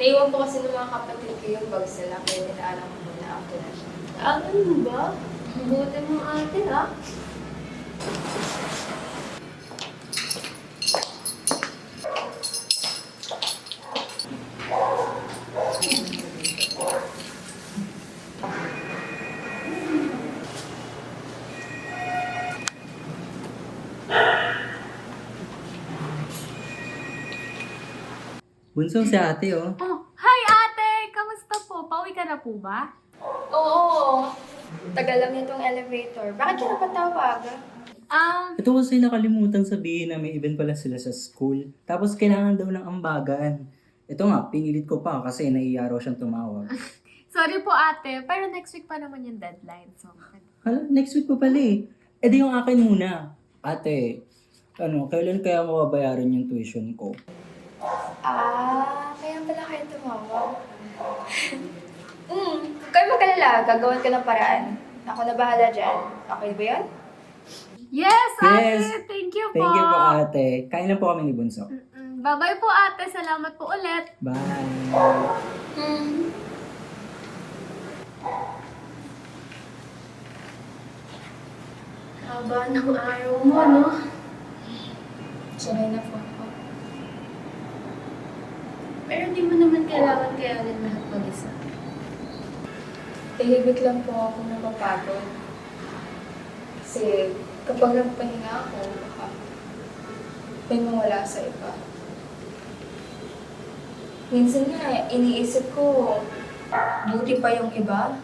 Naiwan po kasi ng mga kapatid ko yung bags nila, kaya dinaanan ko muna after na siya. Ah, ganun ba? Buti mo ate, ha? Bunso si ate, oh. Oh, hi ate! Kamusta po? Pauwi ka na po ba? Oo, tagal lang itong elevator. Bakit ka napatawag? Ito kasi nakalimutan sabihin na may event pala sila sa school. Tapos kailangan daw ng ambagan. Ito nga, pinilit ko pa kasi naiya raw siyang tumawag. Sorry po ate, pero next week pa naman yung deadline. So, Hala, next week pa pala eh. E di yung akin muna. Ate, kailan kaya mababayaran yung tuition ko? Kaya pala kayo tumawag. Huwag kayo mag-alala, gagawan ka ng paraan. Ako na bahala dyan. Okay ba yun? yes, Yes! ate! Thank you po! Thank you po ate. Kain na po kami ni Bunso. Bye-bye po ate! Salamat po ulit! Bye! Haba ng araw mo, no? Sabay na po ako. Pero di mo naman kailangan kayanin lahat mag-isa. Tahimik lang po ako napapagod. Kasi kapag nagpahinga ako, baka may mawala sa iba. Minsan nga, iniisip ko, buti pa yung iba.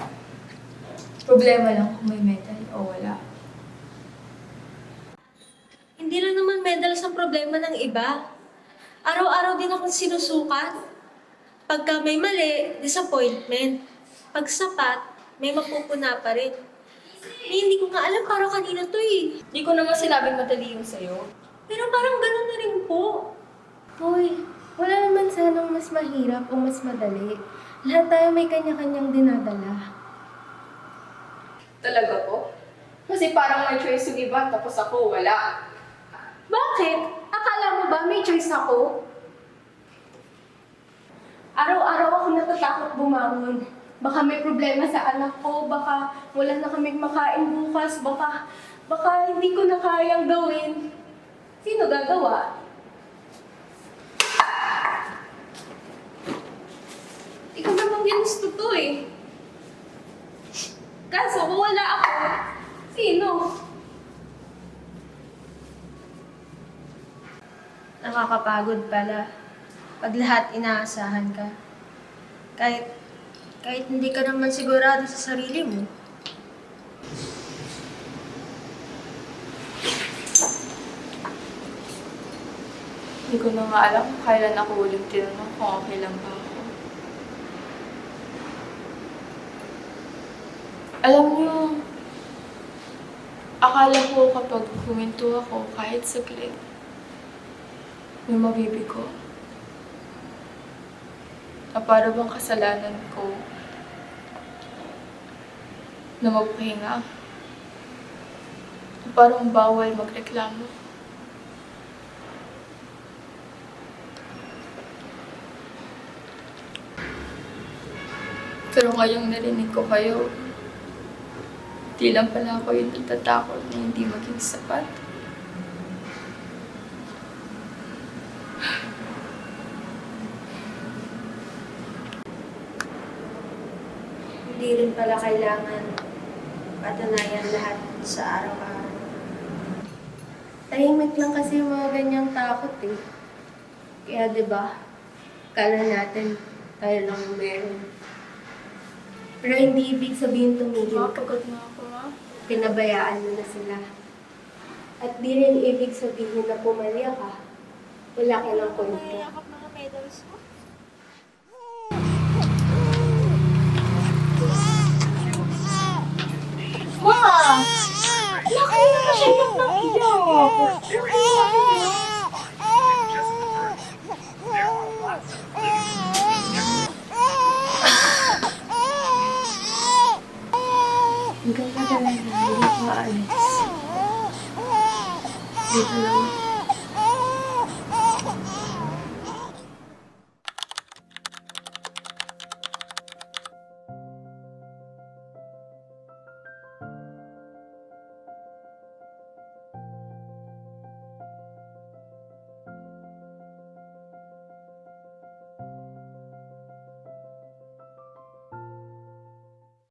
Problema lang kung may medal o wala. Hindi lang naman medal sa problema ng iba. Araw-araw din akong sinusukat. Pagka may mali, disappointment. Pag sapat, may mapupuna pa rin. Hindi ko nga alam para kanina to eh. Hindi ko naman sinabing madali yung sa'yo. Pero parang ganun na rin po. Hoy, wala naman sanang mas mahirap o mas madali. Lahat tayo may kanya-kanyang dinadala. Talaga po? Kasi parang may choice yung iba, tapos ako wala. Bakit? Akala mo ba may choice ako? Araw-araw ako natatakot bumangon. Baka may problema sa anak ko, baka wala na kaming makain bukas, baka hindi ko na kayang gawin. Sino gagawa? Ikaw namang ginusto to eh. Kaso kung wala ako, sino? Nakakapagod pala. Pag lahat inaasahan ka. Kahit hindi ka naman sigurado sa sarili mo. Hindi ko na nga alam kung kailan ako ulit tinanong kung okay lang ba ako. Alam niyo, akala ko kapag huminto ako kahit saglit, may mabibigo. Na para bang kasalanan ko na magpahinga. Na parang bawal magreklamo. Pero ngayong narinig ko kayo, di lang pala ako yung natatakot na hindi maging sapat. Hindi rin pala kailangan patunayan lahat sa araw-araw. Tahimik lang kasi yung mga ganyang takot eh. Kaya 'di ba? Kala natin tayo lang yung meron. Pero hindi ibig sabihin tumigil ka. Pagod na ako, ha? Pinabayaan mo na sila. At di rin ibig sabihin na pumalya ka. Wala ka ng kwento. mga medals mo. Ma! Laki na siya ng iyak! Hanggang ka na lang na hindi ko aalis. Dito lang